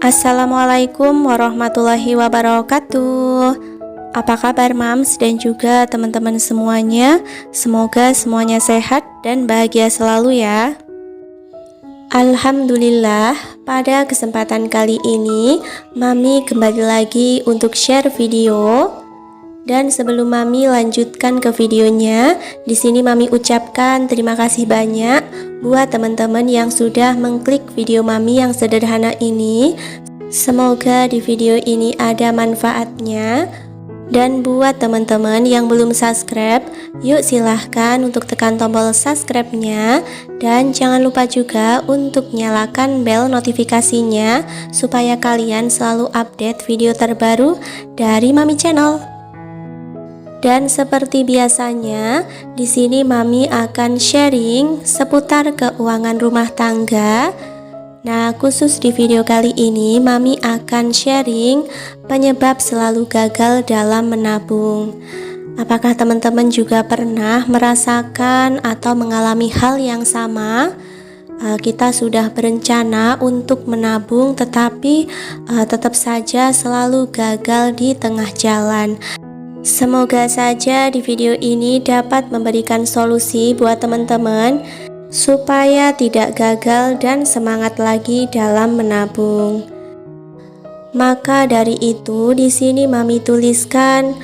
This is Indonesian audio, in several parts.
Assalamualaikum warahmatullahi wabarakatuh. Apa kabar Mams dan juga teman-teman semuanya? Semoga semuanya sehat dan bahagia selalu ya. Alhamdulillah, pada kesempatan kali ini Mami kembali lagi untuk share video. Dan sebelum Mami lanjutkan ke videonya, di sini Mami ucapkan terima kasih banyak buat teman-teman yang sudah mengklik video Mami yang sederhana ini. Semoga di video ini ada manfaatnya. Dan buat teman-teman yang belum subscribe, yuk silahkan untuk tekan tombol subscribe-nya. Dan jangan lupa juga untuk nyalakan bel notifikasinya supaya kalian selalu update video terbaru dari Mami Channel. Dan seperti biasanya, di sini Mami akan sharing seputar keuangan rumah tangga. Nah, khusus di video kali ini Mami akan sharing penyebab selalu gagal dalam menabung. Apakah teman-teman juga pernah merasakan atau mengalami hal yang sama? Kita sudah berencana untuk menabung, tetapi tetap saja selalu gagal di tengah jalan. Semoga saja di video ini dapat memberikan solusi buat teman-teman supaya tidak gagal dan semangat lagi dalam menabung. Maka dari itu, di sini Mami tuliskan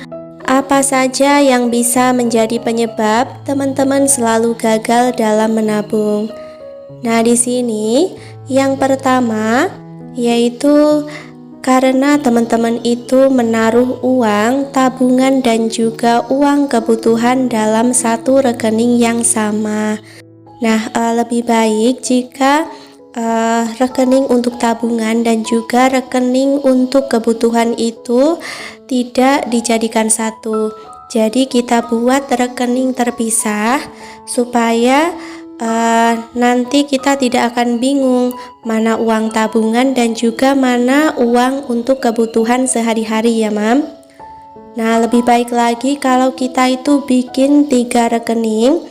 apa saja yang bisa menjadi penyebab teman-teman selalu gagal dalam menabung. Nah, di sini yang pertama yaitu karena teman-teman itu menaruh uang tabungan dan juga uang kebutuhan dalam satu rekening yang sama. Nah, lebih baik jika rekening untuk tabungan dan juga rekening untuk kebutuhan itu tidak dijadikan satu. Jadi kita buat rekening terpisah supaya nanti kita tidak akan bingung mana uang tabungan dan juga mana uang untuk kebutuhan sehari-hari ya Mam. Nah, lebih baik lagi kalau kita itu bikin 3 rekening.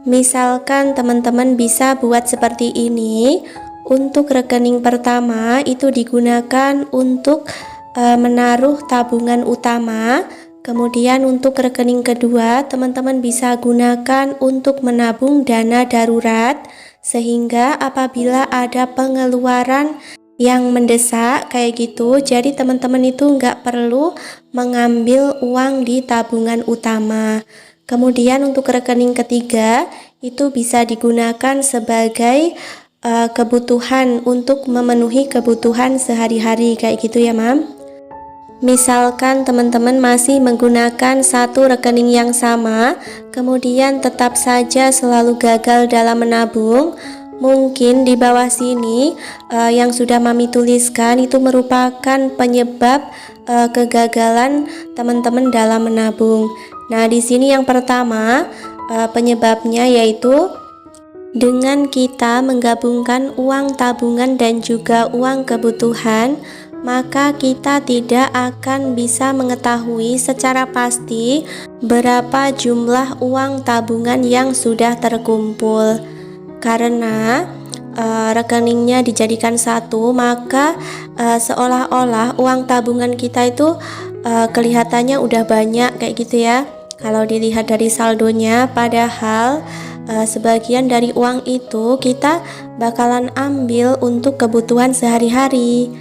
Misalkan teman-teman bisa buat seperti ini. Untuk rekening pertama itu digunakan untuk menaruh tabungan utama. Kemudian untuk rekening kedua, teman-teman bisa gunakan untuk menabung dana darurat, sehingga apabila ada pengeluaran yang mendesak kayak gitu, jadi teman-teman itu nggak perlu mengambil uang di tabungan utama. Kemudian untuk rekening ketiga, itu bisa digunakan sebagai kebutuhan untuk memenuhi kebutuhan sehari-hari kayak gitu ya Mam. Misalkan teman-teman masih menggunakan satu rekening yang sama, kemudian tetap saja selalu gagal dalam menabung, mungkin di bawah sini yang sudah Mami tuliskan itu merupakan penyebab kegagalan teman-teman dalam menabung. Nah, di sini yang pertama penyebabnya yaitu dengan kita menggabungkan uang tabungan dan juga uang kebutuhan, maka kita tidak akan bisa mengetahui secara pasti berapa jumlah uang tabungan yang sudah terkumpul. Karena rekeningnya dijadikan satu, maka seolah-olah uang tabungan kita itu kelihatannya udah banyak kayak gitu ya. Kalau dilihat dari saldonya, padahal sebagian dari uang itu kita bakalan ambil untuk kebutuhan sehari-hari.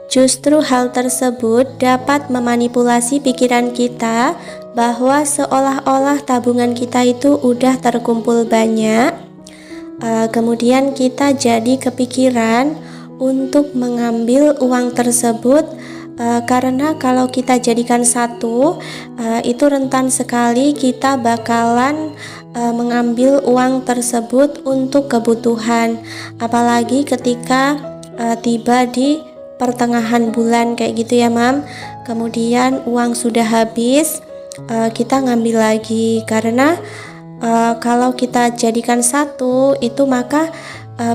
Justru hal tersebut dapat memanipulasi pikiran kita bahwa seolah-olah tabungan kita itu udah terkumpul banyak. Kemudian kita jadi kepikiran untuk mengambil uang tersebut, karena kalau kita jadikan satu, itu rentan sekali kita bakalan mengambil uang tersebut untuk kebutuhan, apalagi ketika tiba di pertengahan bulan kayak gitu ya Mam. Kemudian uang sudah habis, kita ngambil lagi, karena kalau kita jadikan satu itu maka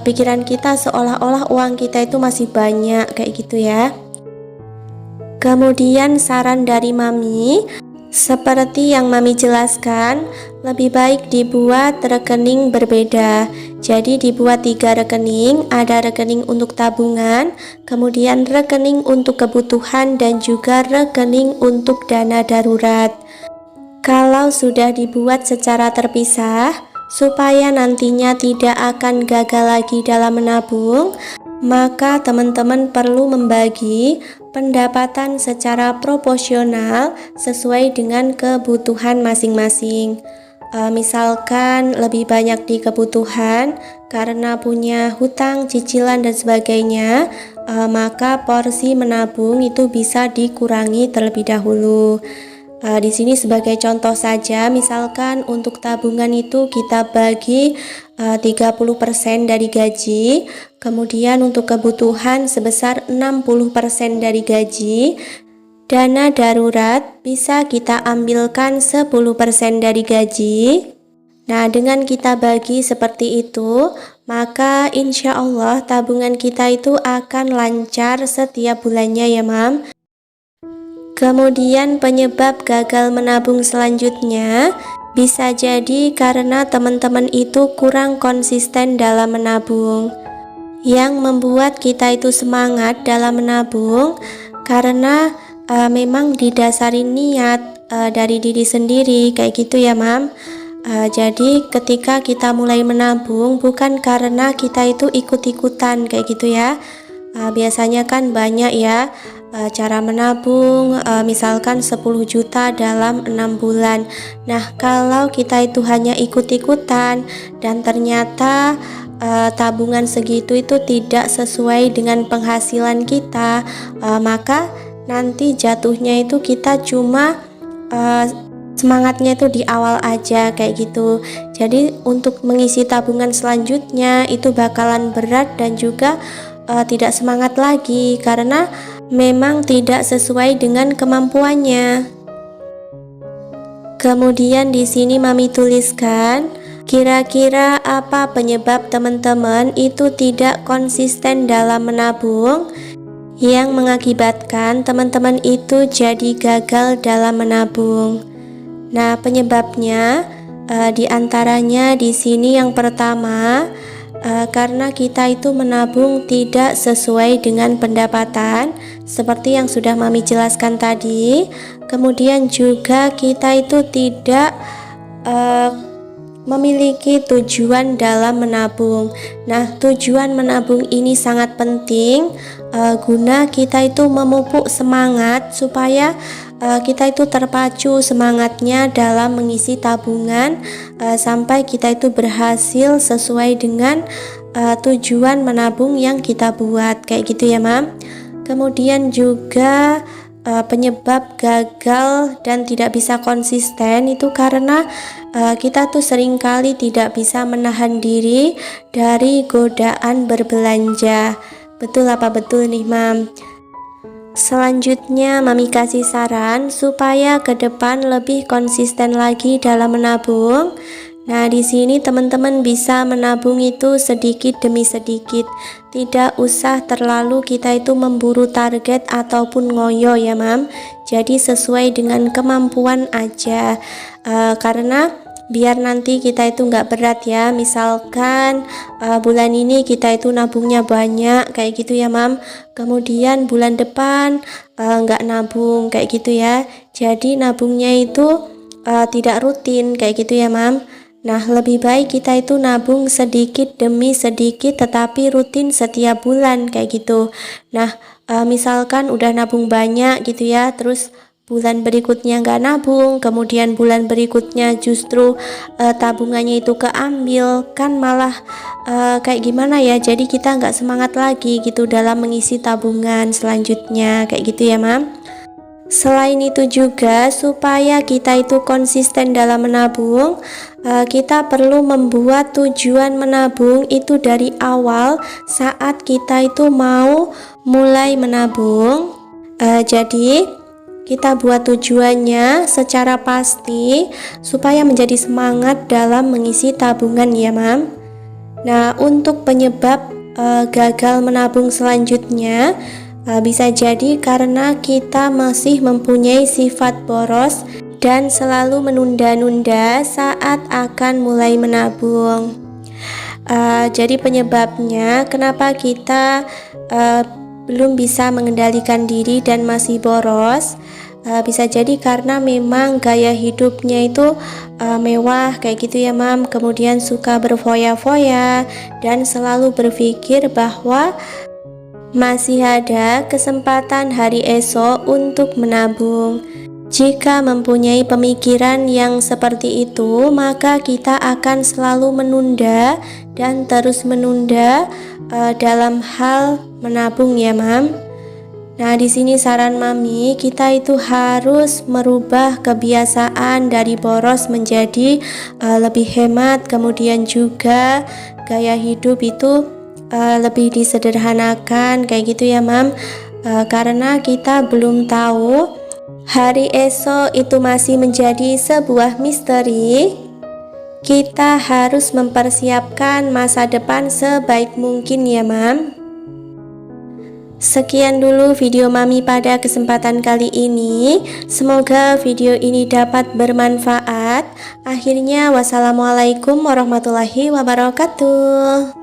pikiran kita seolah-olah uang kita itu masih banyak kayak gitu ya. Kemudian saran dari Mami, Seperti yang Mami jelaskan, lebih baik dibuat rekening berbeda. Jadi dibuat 3 rekening, ada rekening untuk tabungan, kemudian rekening untuk kebutuhan, dan juga rekening untuk dana darurat. Kalau sudah dibuat secara terpisah, supaya nantinya tidak akan gagal lagi dalam menabung, maka teman-teman perlu membagi pendapatan secara proporsional sesuai dengan kebutuhan masing-masing. Misalkan lebih banyak di kebutuhan karena punya hutang, cicilan, dan sebagainya, maka porsi menabung itu bisa dikurangi terlebih dahulu. Di sini sebagai contoh saja, misalkan untuk tabungan itu kita bagi 30% dari gaji, kemudian untuk kebutuhan sebesar 60% dari gaji, dana darurat bisa kita ambilkan 10% dari gaji. Nah, dengan kita bagi seperti itu, maka insya Allah tabungan kita itu akan lancar setiap bulannya ya Mam. Kemudian penyebab gagal menabung selanjutnya bisa jadi karena teman-teman itu kurang konsisten dalam menabung. Yang membuat kita itu semangat dalam menabung karena memang didasari niat dari diri sendiri, kayak gitu ya Mam. Jadi ketika kita mulai menabung bukan karena kita itu ikut-ikutan kayak gitu ya. Biasanya kan banyak ya cara menabung, misalkan 10 juta dalam 6 bulan. Nah, kalau kita itu hanya ikut-ikutan dan ternyata tabungan segitu itu tidak sesuai dengan penghasilan kita, maka nanti jatuhnya itu kita cuma semangatnya itu di awal aja kayak gitu. Jadi untuk mengisi tabungan selanjutnya itu bakalan berat dan juga tidak semangat lagi karena memang tidak sesuai dengan kemampuannya. Kemudian di sini Mami tuliskan, kira-kira apa penyebab teman-teman itu tidak konsisten dalam menabung yang mengakibatkan teman-teman itu jadi gagal dalam menabung. Nah, penyebabnya diantaranya di sini yang pertama, karena kita itu menabung tidak sesuai dengan pendapatan seperti yang sudah Mami jelaskan tadi. Kemudian juga kita itu tidak memiliki tujuan dalam menabung. Nah, tujuan menabung ini sangat penting guna kita itu memupuk semangat supaya kita itu terpacu semangatnya dalam mengisi tabungan sampai kita itu berhasil sesuai dengan tujuan menabung yang kita buat, kayak gitu ya Mam. Kemudian juga penyebab gagal dan tidak bisa konsisten itu karena kita tuh seringkali tidak bisa menahan diri dari godaan berbelanja. Betul apa betul nih Mam? Selanjutnya Mami kasih saran supaya ke depan lebih konsisten lagi dalam menabung. Nah, di sini teman-teman bisa menabung itu sedikit demi sedikit. Tidak usah terlalu kita itu memburu target ataupun ngoyo ya Mam. Jadi sesuai dengan kemampuan aja. Karena biar nanti kita itu nggak berat ya. Misalkan bulan ini kita itu nabungnya banyak kayak gitu ya Mam, kemudian bulan depan nggak nabung kayak gitu ya. Jadi nabungnya itu tidak rutin kayak gitu ya Mam. Nah, lebih baik kita itu nabung sedikit demi sedikit tetapi rutin setiap bulan kayak gitu. Nah, misalkan udah nabung banyak gitu ya, terus bulan berikutnya nggak nabung, kemudian bulan berikutnya justru tabungannya itu keambil, kan malah kayak gimana ya, jadi kita nggak semangat lagi gitu dalam mengisi tabungan selanjutnya kayak gitu ya Mam. Selain itu juga supaya kita itu konsisten dalam menabung, kita perlu membuat tujuan menabung itu dari awal saat kita itu mau mulai menabung. Jadi kita buat tujuannya secara pasti supaya menjadi semangat dalam mengisi tabungan ya Mam. Nah, untuk penyebab gagal menabung selanjutnya bisa jadi karena kita masih mempunyai sifat boros dan selalu menunda-nunda saat akan mulai menabung. Jadi penyebabnya kenapa kita belum bisa mengendalikan diri dan masih boros, bisa jadi karena memang gaya hidupnya itu mewah kayak gitu ya Mam, kemudian suka berfoya-foya dan selalu berpikir bahwa masih ada kesempatan hari esok untuk menabung. Jika mempunyai pemikiran yang seperti itu, maka kita akan selalu menunda dan terus menunda dalam hal menabung ya Mam. Nah, di sini saran Mami, kita itu harus merubah kebiasaan dari boros menjadi lebih hemat, kemudian juga gaya hidup itu lebih disederhanakan kayak gitu ya Mam. Karena kita belum tahu hari esok itu masih menjadi sebuah misteri. Kita harus mempersiapkan masa depan sebaik mungkin ya Mam. Sekian dulu video Mami pada kesempatan kali ini. Semoga video ini dapat bermanfaat. Akhirnya wassalamualaikum warahmatullahi wabarakatuh.